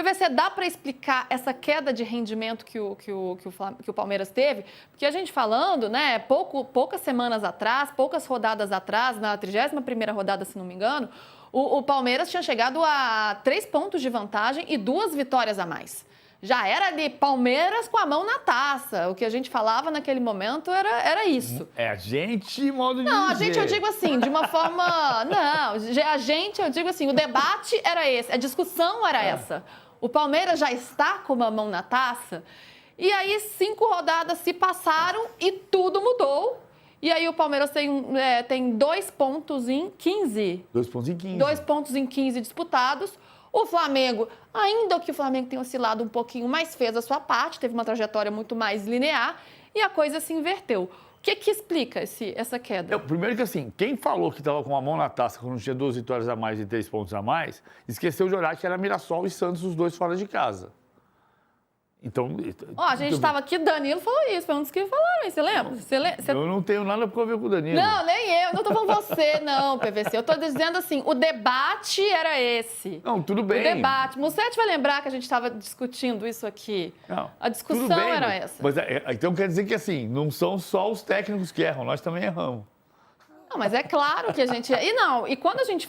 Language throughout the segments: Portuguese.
PVC, dá para explicar essa queda de rendimento que o Palmeiras teve? Porque a gente falando, né, poucas semanas atrás, poucas rodadas atrás, na 31ª rodada, se não me engano, o Palmeiras tinha chegado a 3 pontos de vantagem e 2 vitórias a mais. Já era de Palmeiras com a mão na taça. O que a gente falava naquele momento era isso. É a gente, modo de dizer. Não, a gente, eu digo assim, de uma forma... Não, a gente, eu digo assim, o debate era esse, a discussão era essa. O Palmeiras já está com uma mão na taça, e aí 5 rodadas se passaram e tudo mudou. E aí o Palmeiras tem 2 pontos em 15. 2 pontos em 15. 2 pontos em 15 disputados. O Flamengo, ainda que o Flamengo tenha oscilado um pouquinho, mas fez a sua parte, teve uma trajetória muito mais linear e a coisa se inverteu. O que explica essa queda? Primeiro que assim, quem falou que estava com a mão na taça quando tinha 2 vitórias a mais e 3 pontos a mais, esqueceu de olhar que era Mirassol e Santos, os 2 fora de casa. Então... A gente estava aqui, Danilo falou isso, foi um dos que falaram, você lembra? Eu não tenho nada para ver com o Danilo. Não, nem eu, não estou falando você, não, PVC. Eu estou dizendo assim, o debate era esse. Não, tudo bem. O debate. Mussetti vai lembrar que a gente estava discutindo isso aqui. Não, a discussão era essa. Mas, então quer dizer que assim, não são só os técnicos que erram, nós também erramos. Não, mas é claro que a gente... E quando a gente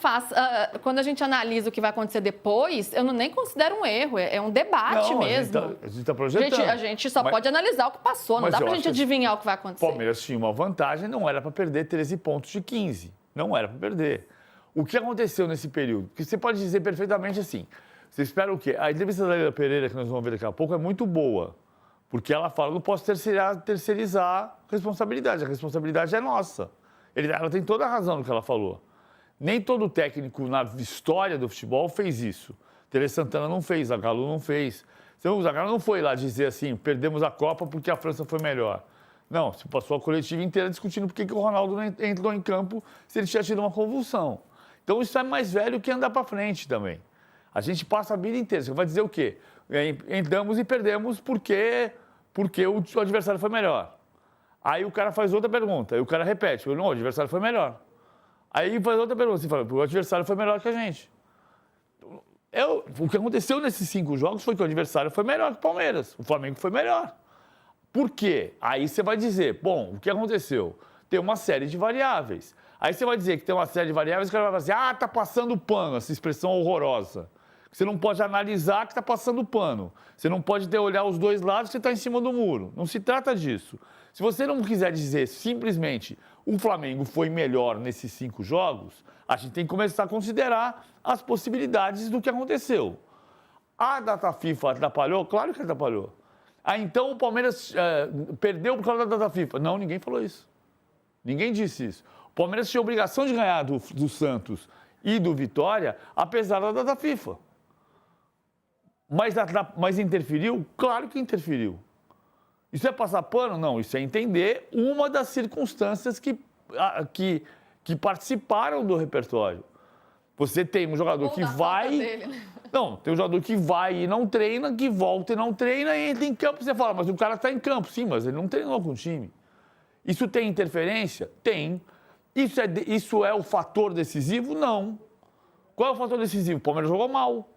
quando a gente analisa o que vai acontecer depois, eu nem considero um erro, é um debate mesmo. A gente está projetando. A gente só pode analisar o que passou, não dá pra gente adivinhar o que vai acontecer. O Palmeiras tinha uma vantagem, não era para perder 13 pontos de 15. Não era para perder. O que aconteceu nesse período? Porque você pode dizer perfeitamente assim, você espera o quê? A entrevista da Leila Pereira, que nós vamos ver daqui a pouco, é muito boa. Porque ela fala, não posso terceirizar responsabilidade, a responsabilidade é nossa. Ela tem toda a razão no que ela falou. Nem todo técnico na história do futebol fez isso. Tele Santana não fez, Zagallo não fez. O Zagallo não foi lá dizer assim, perdemos a Copa porque a França foi melhor. Não, se passou a coletiva inteira discutindo por que o Ronaldo não entrou em campo se ele tinha tido uma convulsão. Então isso é mais velho que andar para frente também. A gente passa a vida inteira. Você vai dizer o quê? Entramos e perdemos porque o adversário foi melhor. Aí o cara faz outra pergunta, aí o cara repete, não, o adversário foi melhor. Aí faz outra pergunta, você fala, o adversário foi melhor que a gente. O que aconteceu nesses 5 jogos foi que o adversário foi melhor que o Palmeiras, o Flamengo foi melhor. Por quê? Aí você vai dizer, bom, o que aconteceu? Tem uma série de variáveis. Aí você vai dizer que tem uma série de variáveis, o cara vai falar assim, tá passando pano, essa expressão horrorosa. Você não pode analisar que está passando pano. Você não pode olhar os dois lados, você está em cima do muro. Não se trata disso. Se você não quiser dizer simplesmente o Flamengo foi melhor nesses 5 jogos, a gente tem que começar a considerar as possibilidades do que aconteceu. A data FIFA atrapalhou? Claro que atrapalhou. Então o Palmeiras perdeu por causa da data FIFA? Não, ninguém falou isso. Ninguém disse isso. O Palmeiras tinha a obrigação de ganhar do Santos e do Vitória, apesar da data FIFA. Mas interferiu? Claro que interferiu. Isso é passar pano? Não, isso é entender uma das circunstâncias que participaram do repertório. Você tem um jogador que vai... Dele, né? Não, tem um jogador que vai e não treina, que volta e não treina, e entra em campo. Você fala, mas o cara está em campo. Sim, mas ele não treinou com o time. Isso tem interferência? Tem. Isso é o fator decisivo? Não. Qual é o fator decisivo? O Palmeiras jogou mal.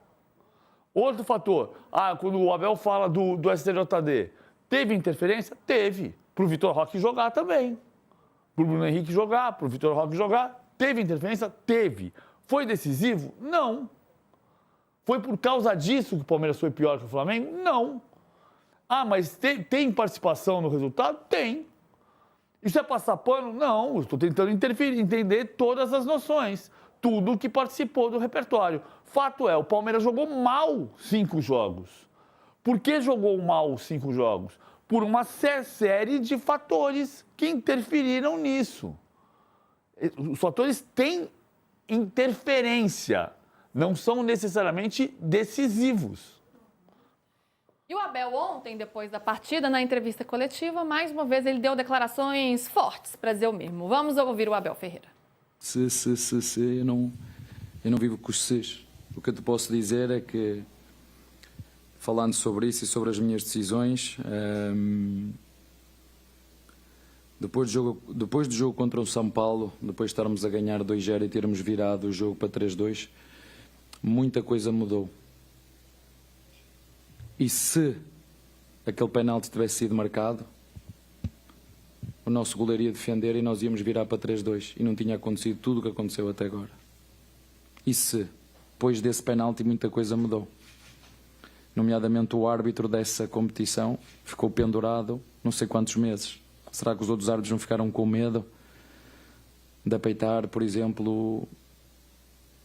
Outro fator, quando o Abel fala do STJD, teve interferência? Teve. Para o Vitor Roque jogar também. Para o Bruno Henrique jogar, para o Vitor Roque jogar. Teve interferência? Teve. Foi decisivo? Não. Foi por causa disso que o Palmeiras foi pior que o Flamengo? Não. Mas tem participação no resultado? Tem. Isso é passar pano? Não. Eu estou tentando entender todas as noções. Tudo que participou do repertório. Fato é, o Palmeiras jogou mal 5 jogos. Por que jogou mal 5 jogos? Por uma série de fatores que interferiram nisso. Os fatores têm interferência, não são necessariamente decisivos. E o Abel ontem, depois da partida, na entrevista coletiva, mais uma vez ele deu declarações fortes, para dizer o mesmo. Vamos ouvir o Abel Ferreira. Eu não vivo com os Cs. O que eu te posso dizer é que, falando sobre isso e sobre as minhas decisões, depois do jogo contra o São Paulo, depois de estarmos a ganhar 2-0 e termos virado o jogo para 3-2, muita coisa mudou. E se aquele penalti tivesse sido marcado, o nosso goleiro ia defender e nós íamos virar para 3-2 e não tinha acontecido tudo o que aconteceu até agora. E se, depois desse penalti, muita coisa mudou. Nomeadamente o árbitro dessa competição ficou pendurado não sei quantos meses. Será que os outros árbitros não ficaram com medo de apeitar, por exemplo,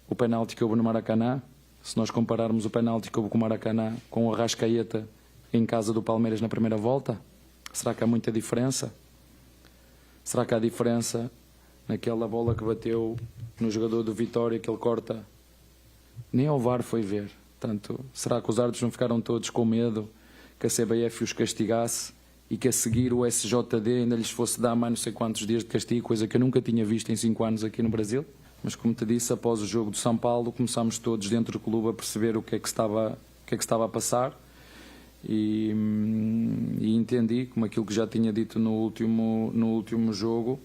o penalti que houve no Maracanã? Se nós compararmos o penalti que houve com o Maracanã com o Arrascaeta em casa do Palmeiras na primeira volta, será que há muita diferença? Será que há diferença naquela bola que bateu no jogador do Vitória, que ele corta? Nem ao VAR foi ver. Portanto, será que os árbitros não ficaram todos com medo que a CBF os castigasse e que a seguir o SJD ainda lhes fosse dar mais não sei quantos dias de castigo, coisa que eu nunca tinha visto em 5 anos aqui no Brasil? Mas, como te disse, após o jogo de São Paulo, começámos todos dentro do clube a perceber o que é que estava a passar e entendi, como aquilo que já tinha dito no último jogo,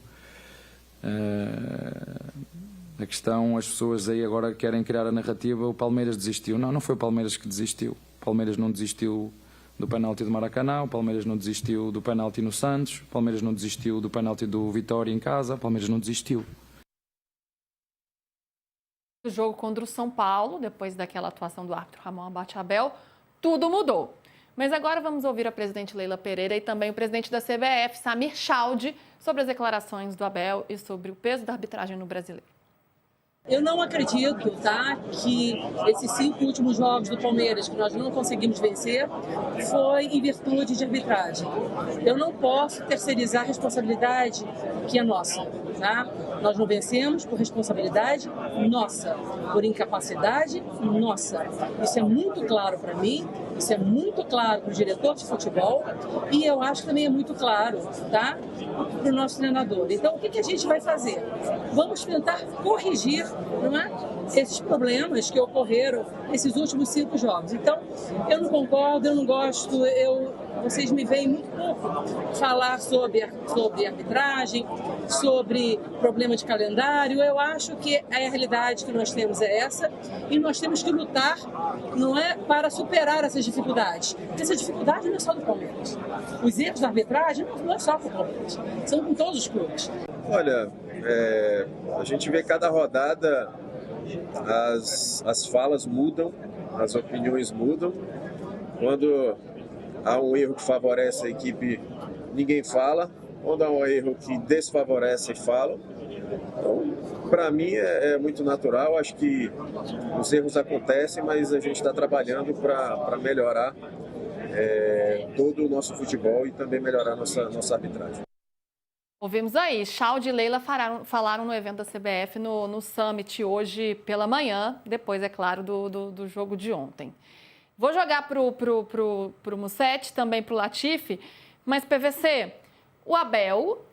a questão, as pessoas aí agora querem criar a narrativa, o Palmeiras desistiu. Não foi o Palmeiras que desistiu. O Palmeiras não desistiu do penalti do Maracanã, o Palmeiras não desistiu do penalti no Santos, o Palmeiras não desistiu do penalti do Vitória em casa, o Palmeiras não desistiu. O jogo contra o São Paulo, depois daquela atuação do árbitro Ramon Abate-Abel, tudo mudou. Mas agora vamos ouvir a presidente Leila Pereira e também o presidente da CBF, Samir Chaldi, sobre as declarações do Abel e sobre o peso da arbitragem no Brasileiro. Eu não acredito, tá, que esses 5 últimos jogos do Palmeiras que nós não conseguimos vencer foi em virtude de arbitragem. Eu não posso terceirizar a responsabilidade que é nossa, tá? Nós não vencemos por responsabilidade nossa, por incapacidade nossa. Isso é muito claro para mim, isso é muito claro para o diretor de futebol e eu acho que também é muito claro, tá, para o nosso treinador. Então, o que a gente vai fazer? Vamos tentar corrigir, não é, esses problemas que ocorreram nesses últimos 5 jogos. Então, eu não concordo, eu não gosto, vocês me veem muito pouco falar sobre arbitragem, sobre problema de calendário. Eu acho que a realidade que nós temos é essa e nós temos que lutar, não é, para superar essas dificuldades. Essa dificuldade não é só do Palmeiras. Os erros da arbitragem não é só do Palmeiras, são com todos os clubes. Olha, a gente vê cada rodada, as falas mudam, as opiniões mudam. Quando há um erro que favorece a equipe, ninguém fala. Quando há um erro que desfavorece, falam. Então, para mim, é muito natural. Acho que os erros acontecem, mas a gente está trabalhando para melhorar todo o nosso futebol e também melhorar nossa arbitragem. Ouvimos aí, Chaldi e Leila falaram no evento da CBF, no Summit, hoje pela manhã, depois, é claro, do jogo de ontem. Vou jogar pro Mussete, também pro Latifi, mas PVC, o Abel,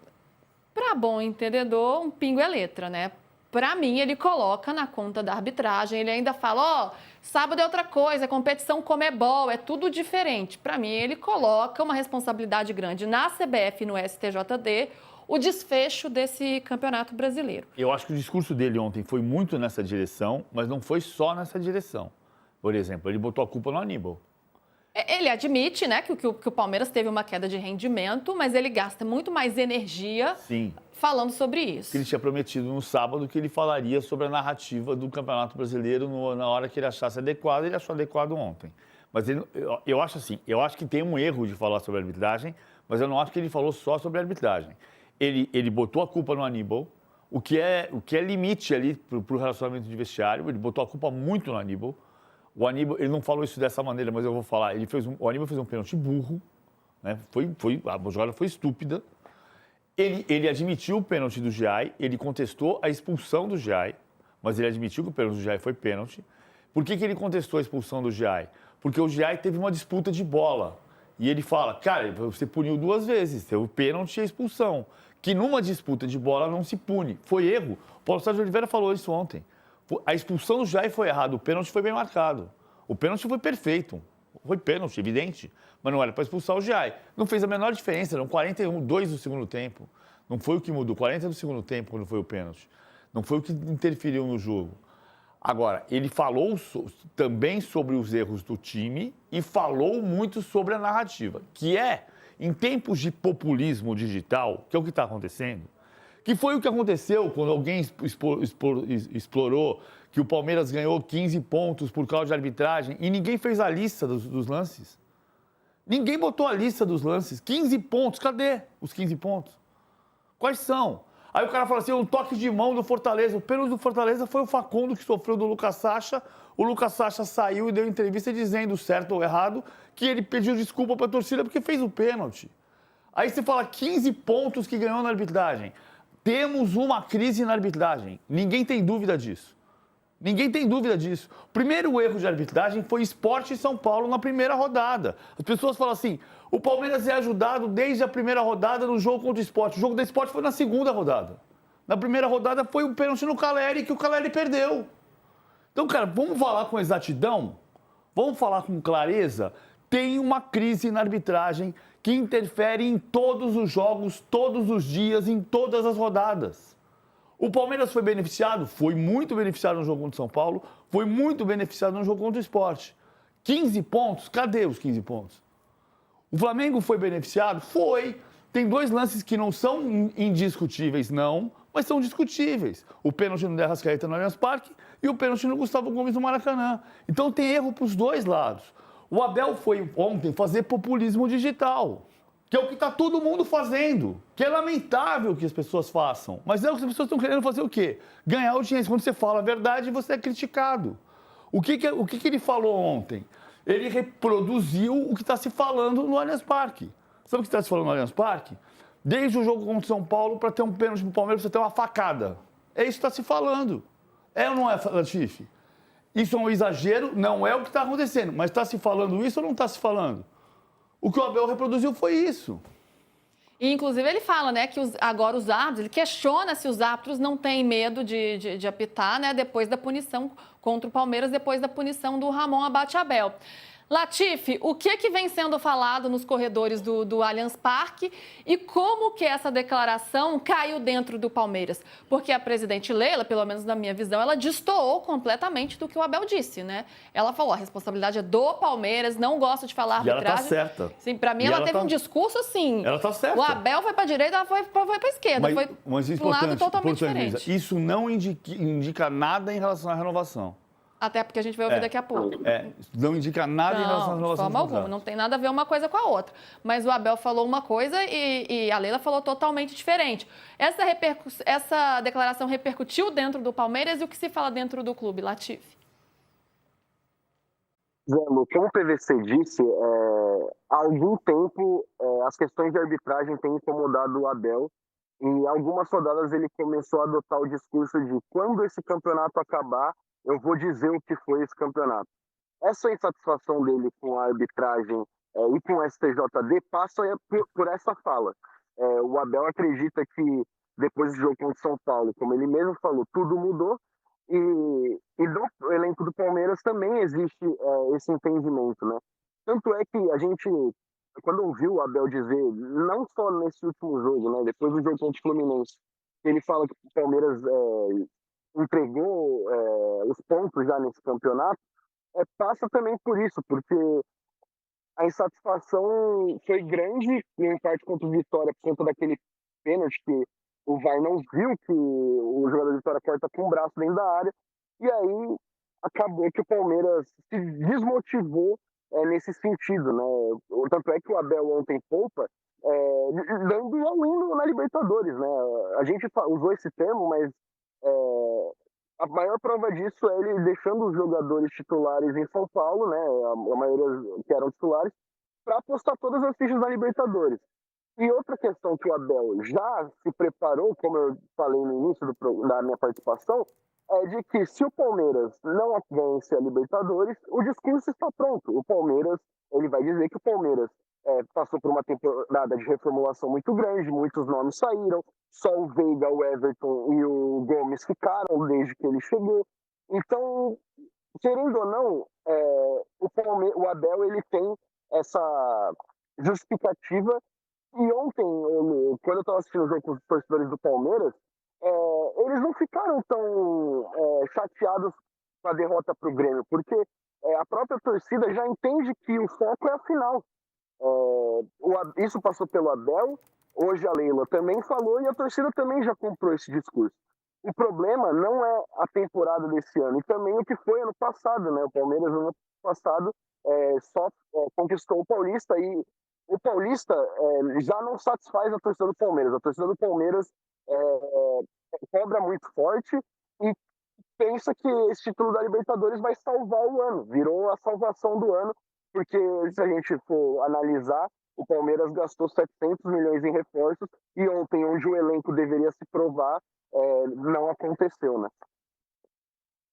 para bom entendedor, um pingo é letra, né? Para mim, ele coloca na conta da arbitragem, ele ainda fala, sábado é outra coisa, é competição Comebol, é tudo diferente. Para mim, ele coloca uma responsabilidade grande na CBF e no STJD, o desfecho desse campeonato brasileiro. Eu acho que o discurso dele ontem foi muito nessa direção, mas não foi só nessa direção. Por exemplo, ele botou a culpa no Aníbal. Ele admite, né, que o Palmeiras teve uma queda de rendimento, mas ele gasta muito mais energia falando sobre isso. Ele tinha prometido no sábado que ele falaria sobre a narrativa do Campeonato Brasileiro na hora que ele achasse adequado, ele achou adequado ontem. Mas eu acho assim, eu acho que tem um erro de falar sobre a arbitragem, mas eu não acho que ele falou só sobre a arbitragem. Ele botou a culpa no Aníbal, o que é limite ali para o relacionamento de vestiário, ele botou a culpa muito no Aníbal. O Aníbal, ele não falou isso dessa maneira, mas eu vou falar. O Aníbal fez um pênalti burro, né? A jogada foi estúpida. Ele admitiu o pênalti do Giai, ele contestou a expulsão do Giai, mas ele admitiu que o pênalti do Giai foi pênalti. Por que ele contestou a expulsão do Giai? Porque o Giai teve uma disputa de bola. E ele fala, cara, você puniu 2 vezes, teve o pênalti e a expulsão. Que numa disputa de bola não se pune. Foi erro. O Paulo Sérgio Oliveira falou isso ontem. A expulsão do Jair foi errada, o pênalti foi bem marcado. O pênalti foi perfeito. Foi pênalti, evidente. Mas não era para expulsar o Jair. Não fez a menor diferença, eram 42 do segundo tempo. Não foi o que mudou, 40 do segundo tempo quando foi o pênalti. Não foi o que interferiu no jogo. Agora, ele falou também sobre os erros do time e falou muito sobre a narrativa, que é, em tempos de populismo digital, que é o que está acontecendo, que foi o que aconteceu quando alguém explorou que o Palmeiras ganhou 15 pontos por causa de arbitragem e ninguém fez a lista dos lances. Ninguém botou a lista dos lances. 15 pontos, cadê os 15 pontos? Quais são? Aí o cara fala assim, um toque de mão do Fortaleza. O pênalti do Fortaleza foi o Facundo que sofreu do Lucas Sacha. O Lucas Sacha saiu e deu entrevista dizendo, certo ou errado, que ele pediu desculpa para a torcida porque fez o pênalti. Aí você fala 15 pontos que ganhou na arbitragem. Temos uma crise na arbitragem. Ninguém tem dúvida disso. Ninguém tem dúvida disso. O primeiro erro de arbitragem foi Sport e São Paulo na primeira rodada. As pessoas falam assim, o Palmeiras é ajudado desde a primeira rodada no jogo contra o Sport. O jogo do Sport foi na segunda rodada. Na primeira rodada foi o pênalti no Caleri, que o Caleri perdeu. Então, cara, vamos falar com exatidão? Vamos falar com clareza? Tem uma crise na arbitragem que interfere em todos os jogos, todos os dias, em todas as rodadas. O Palmeiras foi beneficiado? Foi muito beneficiado no jogo contra o São Paulo, foi muito beneficiado no jogo contra o Sport. 15 pontos? Cadê os 15 pontos? O Flamengo foi beneficiado? Foi. Tem dois lances que não são indiscutíveis, não, mas são discutíveis. O pênalti no De Arrascaeta no Allianz Parque e o pênalti no Gustavo Gomes no Maracanã. Então tem erro para os dois lados. O Abel foi ontem fazer populismo digital, que é o que está todo mundo fazendo, que é lamentável que as pessoas façam. Mas é o que as pessoas estão querendo fazer o quê? Ganhar audiência. Quando você fala a verdade, você é criticado. O que ele falou ontem? Ele reproduziu o que está se falando no Allianz Parque. Sabe o que está se falando no Allianz Parque? Desde o jogo contra o São Paulo, para ter um pênalti para o Palmeiras, você ter uma facada. É isso que está se falando. É ou não é, Latifi? Isso é um exagero? Não é o que está acontecendo. Mas está se falando isso ou não está se falando? O que o Abel reproduziu foi isso. E, inclusive, ele fala, né, que agora os árbitros, ele questiona se os árbitros não têm medo de apitar, né, depois da punição contra o Palmeiras, depois da punição do Ramon Abate Abel. Latifi, o que vem sendo falado nos corredores do Allianz Parque e como que essa declaração caiu dentro do Palmeiras? Porque a presidente Leila, pelo menos na minha visão, ela destoou completamente do que o Abel disse, né? Ela falou, a responsabilidade é do Palmeiras, não gosta de falar arbitragem. E ela tá certa. Sim, pra mim, ela teve um discurso assim. Ela tá certa. O Abel foi pra direita, ela foi pra esquerda. Mas foi um lado totalmente diferente. Lisa, isso não indica nada em relação à renovação. Até porque a gente vai ouvir daqui a pouco. Não indica nada em relação à renovação. De forma alguma, não tem nada a ver uma coisa com a outra. Mas o Abel falou uma coisa e a Leila falou totalmente diferente. Essa declaração repercutiu dentro do Palmeiras e o que se fala dentro do clube, Latifi? Zé, como o PVC disse, há algum tempo as questões de arbitragem têm incomodado o Abel e em algumas rodadas ele começou a adotar o discurso de quando esse campeonato acabar, eu vou dizer o que foi esse campeonato. Essa insatisfação dele com a arbitragem e com o STJD passa por essa fala. O Abel acredita que depois do jogo contra o São Paulo, como ele mesmo falou, tudo mudou e do elenco do Palmeiras também existe esse entendimento, né? Tanto é que a gente, quando ouviu o Abel dizer, não só nesse último jogo, né, depois do jogo contra o Fluminense, ele fala que o Palmeiras entregou os pontos já nesse campeonato, passa também por isso, porque a insatisfação foi grande em parte contra o Vitória por conta daquele pênalti que o VAR não viu, que o jogador do Vitória corta com o braço dentro da área, e aí acabou que o Palmeiras se desmotivou nesse sentido, né? Tanto é que o Abel ontem poupa dando um hino na Libertadores, né? A gente usou esse termo, mas a maior prova disso é ele deixando os jogadores titulares em São Paulo, né? A maioria que eram titulares, para apostar todas as fichas da Libertadores. E outra questão que o Abel já se preparou, como eu falei no início da minha participação, é de que se o Palmeiras não vence a Libertadores, o discurso está pronto. O Palmeiras, ele vai dizer que o Palmeiras passou por uma temporada de reformulação muito grande, muitos nomes saíram, só o Veiga, o Everton e o Gomes ficaram desde que ele chegou. Então, querendo ou não, o Abel ele tem essa justificativa. E ontem, quando eu estava assistindo o jogo com os torcedores do Palmeiras, eles não ficaram tão chateados com a derrota para o Grêmio, porque a própria torcida já entende que o foco é a final. Isso passou pelo Abel, hoje a Leila também falou e a torcida também já comprou esse discurso. O problema não é a temporada desse ano, e também o que foi ano passado, né? O Palmeiras no ano passado só conquistou o Paulista, e o Paulista já não satisfaz a torcida do Palmeiras. A torcida do Palmeiras cobra muito forte e pensa que esse título da Libertadores vai salvar o ano, virou a salvação do ano, porque se a gente for analisar, o Palmeiras gastou 700 milhões em reforços e ontem, onde o elenco deveria se provar, não aconteceu, né?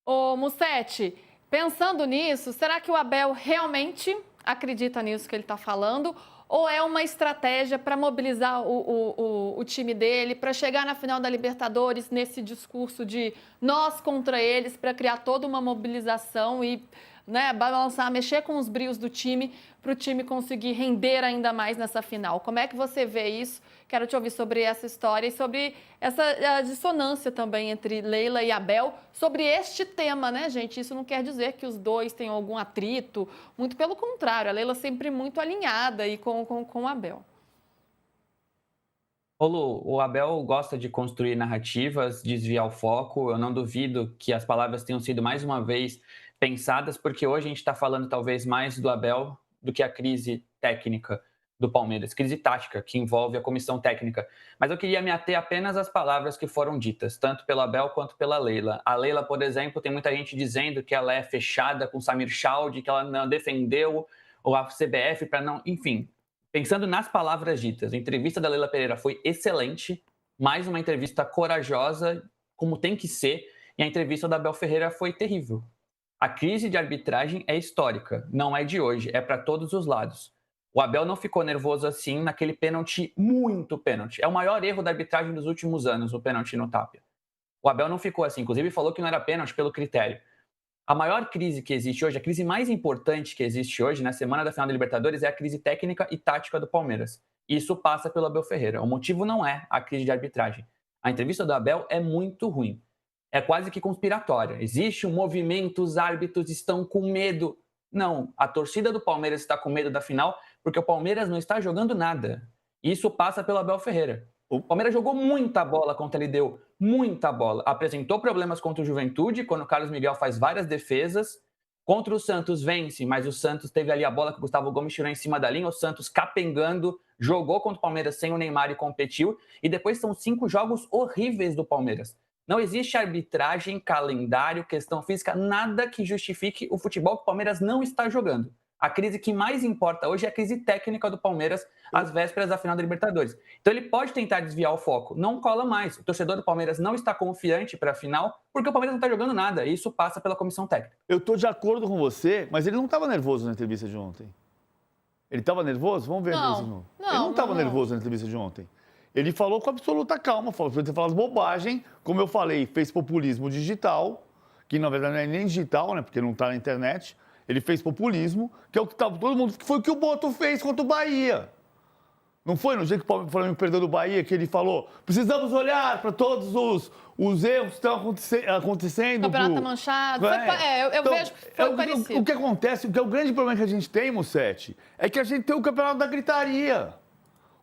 Ô, Mussete, pensando nisso, será que o Abel realmente acredita nisso que ele está falando? Ou é uma estratégia para mobilizar o time dele, para chegar na final da Libertadores nesse discurso de nós contra eles, para criar toda uma mobilização e, né, balançar, mexer com os brios do time, para o time conseguir render ainda mais nessa final? Como é que você vê isso? Quero te ouvir sobre essa história e sobre essa dissonância também entre Leila e Abel sobre este tema, né, gente? Isso não quer dizer que os dois tenham algum atrito, muito pelo contrário, a Leila sempre muito alinhada aí com o Abel. Ô Lu, o Abel gosta de construir narrativas, desviar o foco. Eu não duvido que as palavras tenham sido mais uma vez pensadas, porque hoje a gente está falando talvez mais do Abel do que a crise técnica do Palmeiras, crise tática, que envolve a comissão técnica. Mas eu queria me ater apenas às palavras que foram ditas, tanto pelo Abel quanto pela Leila. A Leila, por exemplo, tem muita gente dizendo que ela é fechada com Samir Chaldi, que ela não defendeu a CBF para não... Enfim, pensando nas palavras ditas, a entrevista da Leila Pereira foi excelente, mais uma entrevista corajosa, como tem que ser, e a entrevista da Abel Ferreira foi terrível. A crise de arbitragem é histórica, não é de hoje, é para todos os lados. O Abel não ficou nervoso assim naquele pênalti, muito pênalti. É o maior erro da arbitragem dos últimos anos, o pênalti no Tapia. O Abel não ficou assim, inclusive falou que não era pênalti pelo critério. A maior crise que existe hoje, a crise mais importante que existe hoje, na semana da final da Libertadores, é a crise técnica e tática do Palmeiras. Isso passa pelo Abel Ferreira. O motivo não é a crise de arbitragem. A entrevista do Abel é muito ruim. É quase que conspiratória. Existe um movimento, os árbitros estão com medo. Não, a torcida do Palmeiras está com medo da final porque o Palmeiras não está jogando nada. Isso passa pelo Abel Ferreira. O Palmeiras jogou muita bola contra ele, deu muita bola. Apresentou problemas contra o Juventude, quando o Carlos Miguel faz várias defesas. Contra o Santos vence, mas o Santos teve ali a bola que o Gustavo Gomes tirou em cima da linha. O Santos capengando, jogou contra o Palmeiras sem o Neymar e competiu. E depois são 5 jogos horríveis do Palmeiras. Não existe arbitragem, calendário, questão física, nada que justifique o futebol que o Palmeiras não está jogando. A crise que mais importa hoje é a crise técnica do Palmeiras às vésperas da final da Libertadores. Então ele pode tentar desviar o foco, não cola mais. O torcedor do Palmeiras não está confiante para a final porque o Palmeiras não está jogando nada. E isso passa pela comissão técnica. Eu estou de acordo com você, mas ele não estava nervoso na entrevista de ontem. Ele estava nervoso? Vamos ver. Não, ele não estava nervoso na entrevista de ontem. Ele falou com absoluta calma, falou para ter falado bobagem, como eu falei, fez populismo digital, que na verdade não é nem digital, né, porque não está na internet. Ele fez populismo, que é o que estava todo mundo, que foi o que o Boto fez contra o Bahia. Não foi no dia que o Flamengo perdeu do Bahia que ele falou: precisamos olhar para todos os erros que estão acontecendo. O campeonato manchado. Eu vejo que foi parecido. O que acontece, o que é o grande problema que a gente tem, Mussete, é que a gente tem o campeonato da gritaria.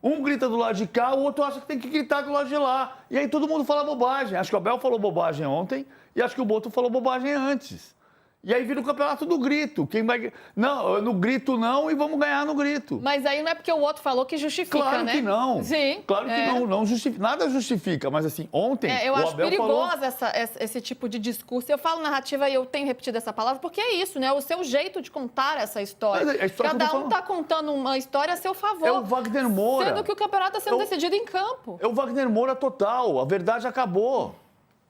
Um grita do lado de cá, o outro acha que tem que gritar do lado de lá. E aí todo mundo fala bobagem. Acho que o Abel falou bobagem ontem e acho que o Boto falou bobagem antes. E aí vira o campeonato do grito. Quem vai... Não, no grito não e vamos ganhar no grito. Mas aí não é porque o outro falou que justifica, claro né? Que não. Sim. Claro que não. Não justifica. Nada justifica. Mas assim, ontem eu o acho Abel perigoso falou... esse tipo de discurso. Eu falo narrativa e eu tenho repetido essa palavra porque é isso, né? O seu jeito de contar essa história. Mas a história cada um está contando uma história a seu favor. É o Wagner Moura. Sendo que o campeonato está sendo decidido em campo. É o Wagner Moura total. A verdade acabou.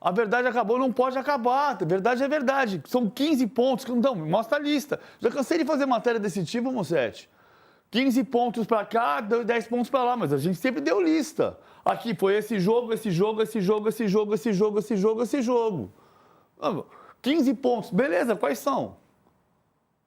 A verdade acabou, não pode acabar. A verdade é verdade. São 15 pontos. Não, mostra a lista. Já cansei de fazer matéria desse tipo, Mussete. 15 pontos para cá, 10 pontos para lá. Mas a gente sempre deu lista. Aqui foi esse jogo, esse jogo, esse jogo, esse jogo, esse jogo, esse jogo, esse jogo. 15 pontos. Beleza, quais são?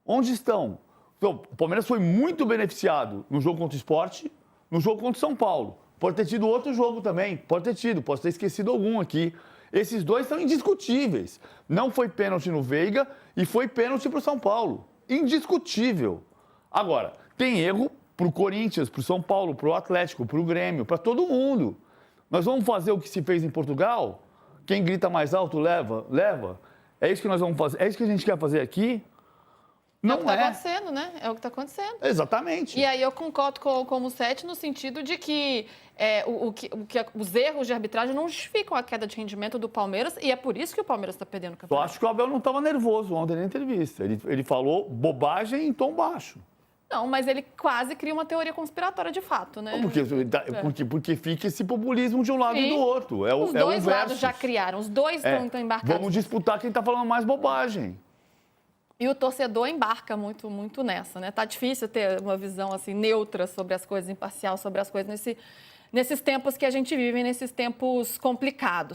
Onde estão? Então, o Palmeiras foi muito beneficiado no jogo contra o Sport, no jogo contra o São Paulo. Pode ter tido outro jogo também. Pode ter tido. Posso ter esquecido algum aqui. Esses dois são indiscutíveis. Não foi pênalti no Veiga e foi pênalti para o São Paulo. Indiscutível. Agora, tem erro para o Corinthians, para o São Paulo, para o Atlético, para o Grêmio, para todo mundo. Nós vamos fazer o que se fez em Portugal? Quem grita mais alto leva? Leva? É isso que nós vamos fazer? É isso que a gente quer fazer aqui? É o que Não está é. acontecendo, né? É o que está acontecendo. Exatamente. E aí eu concordo com o Musetti no sentido de que, os erros de arbitragem não justificam a queda de rendimento do Palmeiras e é por isso que o Palmeiras está perdendo o Eu campeonato. acho que o Abel não estava nervoso ontem na entrevista. Ele falou bobagem em tom baixo. Não, mas ele quase cria uma teoria conspiratória de fato, né? Porque fica esse populismo de um lado e do outro. Os dois o lados versus. já criaram, os dois estão embarcados. Vamos disputar quem está falando mais bobagem. E o torcedor embarca muito, muito nessa, né? Tá difícil ter uma visão assim neutra sobre as coisas, imparcial sobre as coisas nesses tempos que a gente vive, nesses tempos complicados.